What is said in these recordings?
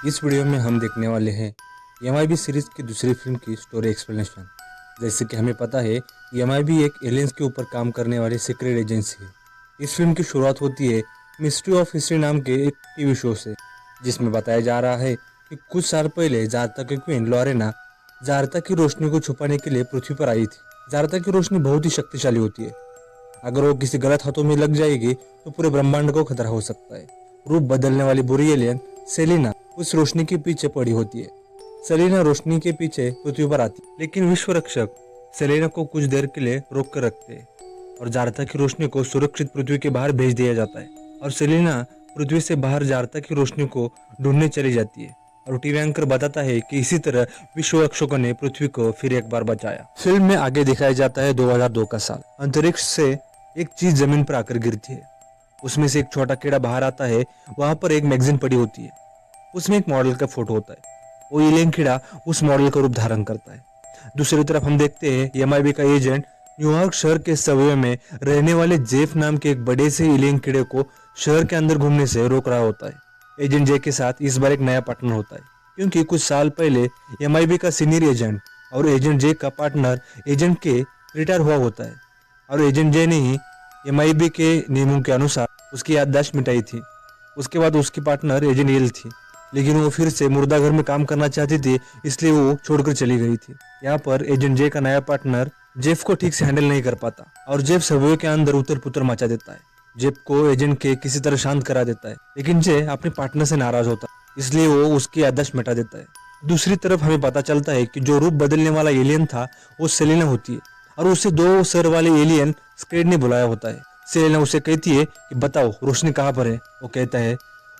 इस वीडियो में हम देखने वाले हैं एमआईबी सीरीज की दूसरी फिल्म की स्टोरी एक्सप्लेनेशन। जैसे कि हमें पता है एमआईबी एक एलियंस के ऊपर काम करने वाली सीक्रेट एजेंसी है। इस फिल्म की शुरुआत होती है मिस्ट्री ऑफ हिस्ट्री नाम के एक टीवी शो से, जिसमें बताया जा रहा है कि कुछ साल पहले जारता की क्वीन लॉरेना जारता की रोशनी को छुपाने के लिए पृथ्वी पर आई थी। जारता की रोशनी बहुत ही शक्तिशाली होती है। अगर वो किसी गलत हाथों में लग जाएगी तो पूरे ब्रह्मांड को खतरा हो सकता है। रूप बदलने वाली बुरी एलियन सेलिना उस रोशनी के पीछे पड़ी होती है। सेलिना रोशनी के पीछे पृथ्वी पर आती है, लेकिन विश्व रक्षक सेलिना को कुछ देर के लिए रोक कर रखते हैं और जारता की रोशनी को सुरक्षित पृथ्वी के बाहर भेज दिया जाता है। और सेलिना पृथ्वी से बाहर जारता की रोशनी को ढूंढने चली जाती है और टीवी एंकर बताता है कि इसी तरह विश्व रक्षकों ने पृथ्वी को फिर एक बार बचाया। फिल्म में आगे दिखाया जाता है 2002 का साल। अंतरिक्ष से एक चीज जमीन पर आकर गिरती है। उसमें से एक छोटा कीड़ा बाहर आता है। वहां पर एक मैगजीन पड़ी होती है। उसमें एक मॉडल का फोटो होता है। वो एलियन कीड़ा उस मॉडल का रूप धारण करता है। दूसरी तरफ हम देखते हैं एमआईबी का एजेंट न्यूयॉर्क शहर के सबवे में रहने वाले जेफ नाम के एक बड़े से एलियन कीड़े को शहर के अंदर घूमने से रोक रहा होता है। एजेंट जे के साथ इस बार एक नया पार्टनर होता है, क्योंकि कुछ साल पहले एमआईबी का सीनियर एजेंट और एजेंट जे का पार्टनर एजेंट के रिटायर हुआ होता है। और एजेंट जे ने ही एमआईबी के नियमों के अनुसार उसकी याददाश्त मिटाई थी। उसके बाद उसकी पार्टनर एजेंट एल थी, लेकिन वो फिर से मुर्दा घर में काम करना चाहती थी, इसलिए वो छोड़कर चली गई थी। यहाँ पर एजेंट जे का नया पार्टनर जेफ को ठीक से हैंडल नहीं कर पाता और जेफ सबवे के अंदर उतर पुतर मचा देता है। जेफ को एजेंट के किसी तरह शांत करा देता है, लेकिन जे अपने पार्टनर से नाराज होता है, इसलिए वो उसकी याददाश्त मिटा देता है। दूसरी तरफ हमें पता चलता है कि जो रूप बदलने वाला एलियन था वो सेलिना होती है और उसे दो सर वाले एलियन स्क्रेड ने बुलाया होता है। सेलिना उसे कहती है कि बताओ रोशनी कहाँ पर है। वो कहता है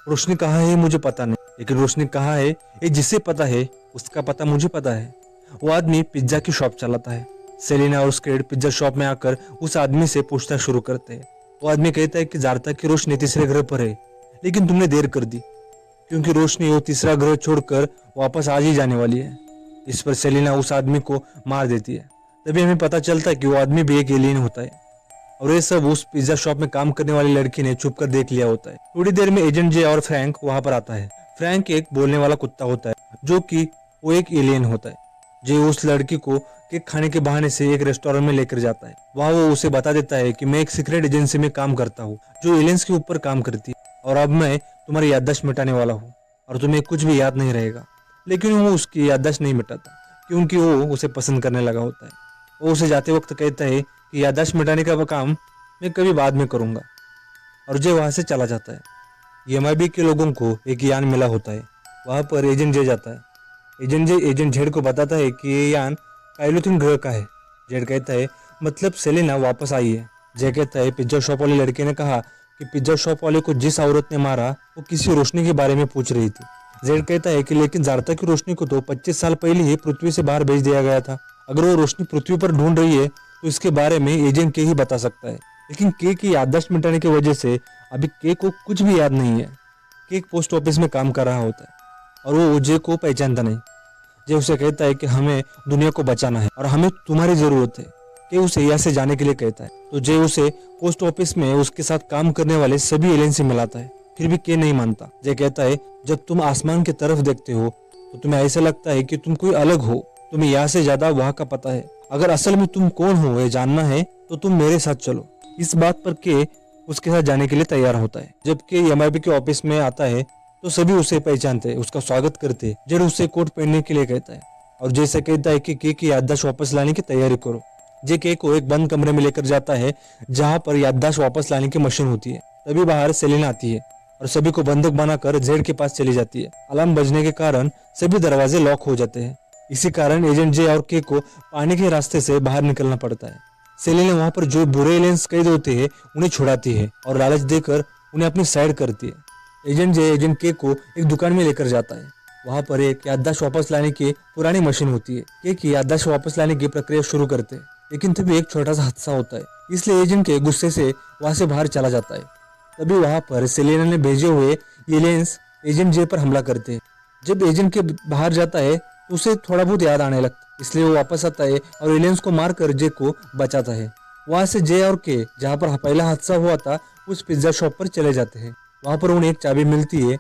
रोशनी कहाँ है मुझे पता नहीं, लेकिन रोशनी कहाँ है ये जिसे पता है उसका पता मुझे पता है। वो आदमी पिज्जा की शॉप चलाता है। सेलिना और स्क्रेड पिज्जा शॉप में आकर उस आदमी से पूछना शुरू करते हैं। वो आदमी कहता है कि जारता की रोशनी तीसरे ग्रह पर है, लेकिन तुमने देर कर दी, क्योंकि रोशनी वो तीसरा ग्रह छोड़कर वापस आज ही जाने वाली है। इस पर सेलिना उस आदमी को मार देती है। तभी हमें पता चलता है कि वो आदमी भी एक एलियन होता है और ये सब उस पिज्जा शॉप में काम करने वाली लड़की ने छुप कर देख लिया होता है। थोड़ी देर में एजेंट जे और फ्रैंक वहां पर आता है। फ्रैंक एक बोलने वाला कुत्ता होता है, जो कि वो एक एलियन होता है। जे उस लड़की को केक खाने के बहाने से एक रेस्टोरेंट में लेकर जाता है। वहाँ वो उसे बता देता है कि मैं एक सीक्रेट एजेंसी में काम करता हूँ जो एलियंस के ऊपर काम करती है, और अब मैं तुम्हारी याददाश्त मिटाने वाला हूँ और तुम्हें कुछ भी याद नहीं रहेगा। लेकिन वो उसकी याददाश्त नहीं मिटाता, क्योंकि वो उसे पसंद करने लगा होता है। वो उसे जाते वक्त कहता है कि याददाश्त मिटाने का काम मैं कभी बाद में करूंगा, और जे वहां से चला जाता है। एमआईबी के लोगों को एक यान मिला होता है। वहां पर एजेंट जे जाता है। एजेंट जे एजेंट जेड को बताता है कि ये यान काइलोथिन ग्रह का है। जेड कहता है मतलब सेलिना वापस आई है। जे कहता है पिज्जा शॉप वाले लड़के ने कहा कि पिज्जा शॉप वाले को जिस औरत ने मारा वो किसी रोशनी के बारे में पूछ रही थी। जेड कहता है कि लेकिन जारता की रोशनी को तो 25 साल पहले ही पृथ्वी से बाहर भेज दिया गया था। अगर वो रोशनी पृथ्वी पर ढूंढ रही है तो इसके बारे में एजेंट के ही बता सकता है। लेकिन के की याददाश्त मिटाने की वजह से अभी के को कुछ भी याद नहीं है। के पोस्ट ऑफिस में काम कर रहा होता है और वो जे को पहचानता नहीं। जे उसे कहता है कि हमें दुनिया को बचाना है और हमें तुम्हारी जरूरत है। के उसे यहाँ से जाने के लिए कहता है, तो जे उसे पोस्ट ऑफिस में उसके साथ काम करने वाले सभी एलियन से मिलाता है। फिर भी के नहीं मानता। जे कहता है जब तुम आसमान की तरफ देखते हो तो तुम्हें ऐसा लगता है कि तुम कोई अलग हो, तुम्हें यहाँ से ज्यादा वहाँ का पता है। अगर असल में तुम कौन हो ये जानना है तो तुम मेरे साथ चलो। इस बात पर के उसके साथ जाने के लिए तैयार होता है। जब के एमआईबी के ऑफिस में आता है तो सभी उसे पहचानते, उसका स्वागत करते। जेड उसे कोट पहनने के लिए कहता है और जैसे कहता है कि के की याददाश्त वापस लाने की तैयारी करो। जे के को एक बंद कमरे में लेकर जाता है जहाँ पर याददाश्त वापस लाने की मशीन होती है। तभी बाहर सेलिना आती है और सभी को बंदूक बनाकर जेड के पास चली जाती है। अलार्म बजने के कारण सभी दरवाजे लॉक हो जाते हैं। इसी कारण एजेंट जे और के को पानी के रास्ते से बाहर निकलना पड़ता है। सेलिना वहां पर जो बुरे एलियंस कैद होते हैं उन्हें छुड़ाती है और लालच देकर उन्हें अपनी साइड करती है। एजेंट जे एजेंट के को एक दुकान में लेकर जाता है। वहां पर एक याददाश्त वापस लाने की पुरानी मशीन होती है। के की याददाश्त वापस लाने की प्रक्रिया शुरू करते हैं, लेकिन तभी एक छोटा सा हादसा होता है, इसलिए एजेंट के गुस्से से वहां से बाहर चला जाता है। तभी वहां पर सेलिना ने भेजे हुए एलियंस एजेंट जे पर हमला करते हैं। जब एजेंट के बाहर जाता है तो उसे थोड़ा बहुत याद आने लगता है, इसलिए वो वापस आता है और एलियंस को मारकर जे को बचाता है। वहां से जे और के जहाँ पर पहला हादसा हुआ था उस पिज्जा शॉप पर चले जाते हैं। वहां पर उन्हें एक चाबी मिलती है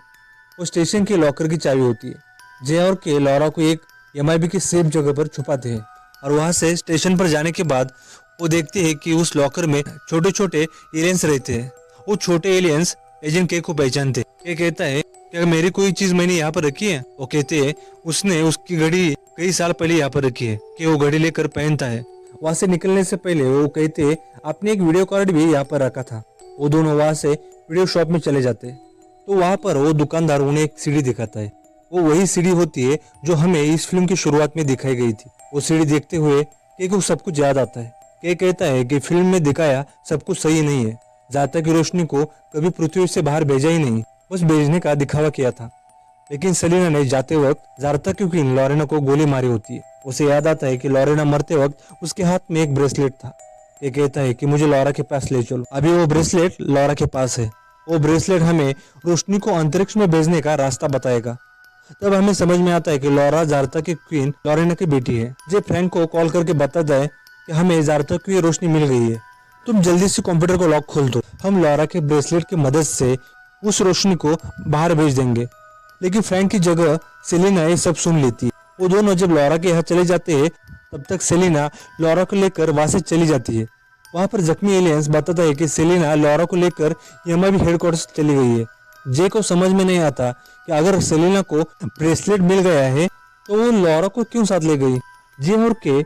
वो स्टेशन के लॉकर की चाबी होती है। जे और के लॉरा को एक एमआईबी की सेफ जगह पर छुपाते हैं और वहां से स्टेशन पर जाने के बाद वो देखते हैं कि उस लॉकर में छोटे छोटे एलियंस रहते हैं। वो छोटे एलियंस एजेंट के को पहचानते। के कहता है क्या मेरी कोई चीज मैंने यहाँ पर रखी है? वो कहते हैं उसने उसकी घड़ी कई साल पहले यहाँ पर रखी है। कि वो घड़ी लेकर पहनता है। वहां से निकलने से पहले वो कहते आपने एक वीडियो कार्ड भी यहाँ पर रखा था। वो दोनों वहां से वीडियो शॉप में चले जाते। तो वहां पर वो दुकानदार उन्हें एक सीडी दिखाता है। वो वही सीडी होती है जो हमें इस फिल्म की शुरुआत में दिखाई गई थी। वो सीडी देखते हुए के को सब कुछ याद आता है। के कहता है कि फिल्म में दिखाया सब कुछ सही नहीं है। जाता की रोशनी को कभी पृथ्वी से बाहर भेजा ही नहीं, बस भेजने का दिखावा किया था। लेकिन सेलिना ने जाते वक्त जारता की क्वीन लॉरेना को गोली मारी होती है। उसे याद आता है कि लॉरेना मरते वक्त उसके हाथ में एक ब्रेसलेट था। ये कहता है कि मुझे लॉरा के पास ले चलो। अभी वो ब्रेसलेट लॉरा के पास है। वो ब्रेसलेट हमें रोशनी को अंतरिक्ष में भेजने का रास्ता बताएगा। तब हमें समझ में आता है कि लॉरा जारता की क्वीन लॉरेना की बेटी है। जे फ्रैंक को कॉल करके बताता है कि हमें जारता की रोशनी मिल गई है, तुम जल्दी से कंप्यूटर को लॉक खोल दो। हम लॉरा के ब्रेसलेट की मदद से उस रोशनी को बाहर भेज देंगे। लेकिन फ्रैंक की जगह सेलिना ये सब सुन लेती है। वो दोनों जब लॉरा के यहाँ चले जाते हैं तब तक सेलिना लॉरा को लेकर वहां से चली जाती है। वहां पर जख्मी एलियंस बताता है कि सेलिना लॉरा को लेकर एमआईबी हेडक्वार्टर्स चली गई है। जे को समझ में नहीं आता कि अगर सेलिना को ब्रेसलेट मिल गया है तो वो लॉरा को क्यों साथ ले गई। जे और के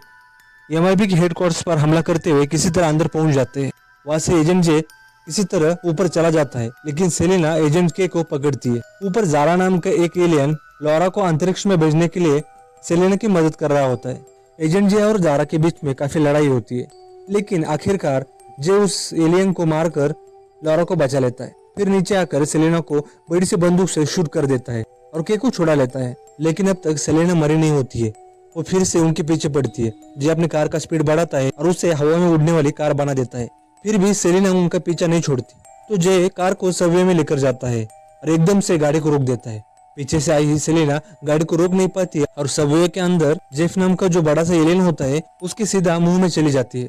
एमआईबी के हेडक्वार्टर्स पर हमला करते हुए किसी तरह अंदर पहुंच जाते हैं। वहां से एजेंट जे किसी तरह ऊपर चला जाता है, लेकिन सेलिना एजेंट के को पकड़ती है। ऊपर जारा नाम का एक एलियन लॉरा को अंतरिक्ष में भेजने के लिए सेलिना की मदद कर रहा होता है। एजेंट जे और जारा के बीच में काफी लड़ाई होती है, लेकिन आखिरकार जे उस एलियन को मारकर लॉरा को बचा लेता है। फिर नीचे आकर सेलिना को बड़ी सी बंदूक से शूट कर देता है और के को छुड़ा लेता है। लेकिन अब तक सेलिना मरी नहीं होती है। वो फिर से उनके पीछे पड़ती है। जे अपनी कार का स्पीड बढ़ाता है और उसे हवा में उड़ने वाली कार बना देता है। फिर भी सेलिना उनका पीछा नहीं छोड़ती, तो जे कार को सबवे में लेकर जाता है और एकदम से गाड़ी को रोक देता है। पीछे से आई सेलिना गाड़ी को रोक नहीं पाती है और सबवे के अंदर जेफ नाम का जो बड़ा सा एलियन होता है उसके सीधा मुंह में चली जाती है।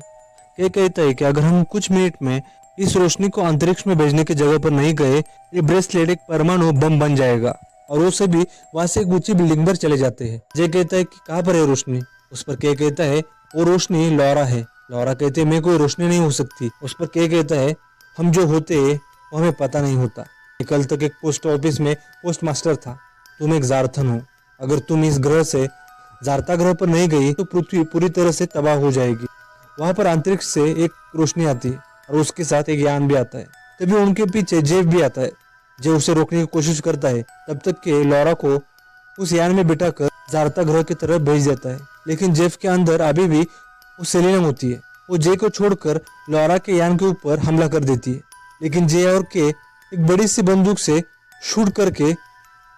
के कहता है कि अगर हम कुछ मिनट में इस रोशनी को अंतरिक्ष में भेजने की जगह पर नहीं गए, ये ब्रेसलेट एक परमाणु बम बन जाएगा। और वो सभी वहां से एक ऊंची बिल्डिंग पर चले जाते हैं। जे कहता है कि कहाँ पर है रोशनी? उस पर के कहता है वो रोशनी लॉरा है। लॉरा कहते हैं मैं कोई रोशनी नहीं हो सकती। उस पर के कहता है हम जो होते वो हमें पता नहीं होता। कल तक एक पोस्ट ऑफिस में पोस्ट मास्टर था, तुम एक जार्थन हो। अगर तुम इस ग्रह से जारता ग्रह पर नहीं गई तो पृथ्वी पूरी तरह से तबाह हो जाएगी। वहां पर अंतरिक्ष से एक रोशनी आती है और उसके साथ एक यान भी आता है। तभी उनके पीछे जेफ भी आता है। जो उसे रोकने की कोशिश करता है। तब तक के लॉरा को उस यान में बिठाकर जारता ग्रह की तरफ भेज देता है। लेकिन जेफ के अंदर अभी भी वो सेलिना होती है। वो जे को छोड़कर लॉरा के यान के ऊपर हमला कर देती है। लेकिन जे और के एक बड़ी सी बंदूक से शूट करके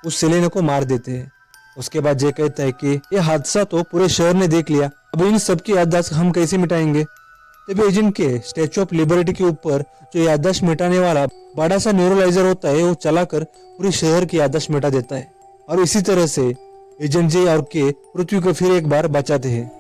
उस सेलिना को मार देते हैं। उसके बाद जे कहता है कि यह हादसा तो पूरे शहर ने देख लिया, अब इन सबकी याददाश्त हम कैसे मिटाएंगे। तभी एजेंट के स्टैचू ऑफ लिबर्टी के ऊपर जो याददाश्त मिटाने वाला बड़ा सा न्यूरोलाइजर होता है वो चलाकर पूरी शहर की याददाश्त मिटा देता है। और इसी तरह से एजेंट जे और के पृथ्वी को फिर एक बार बचाते हैं।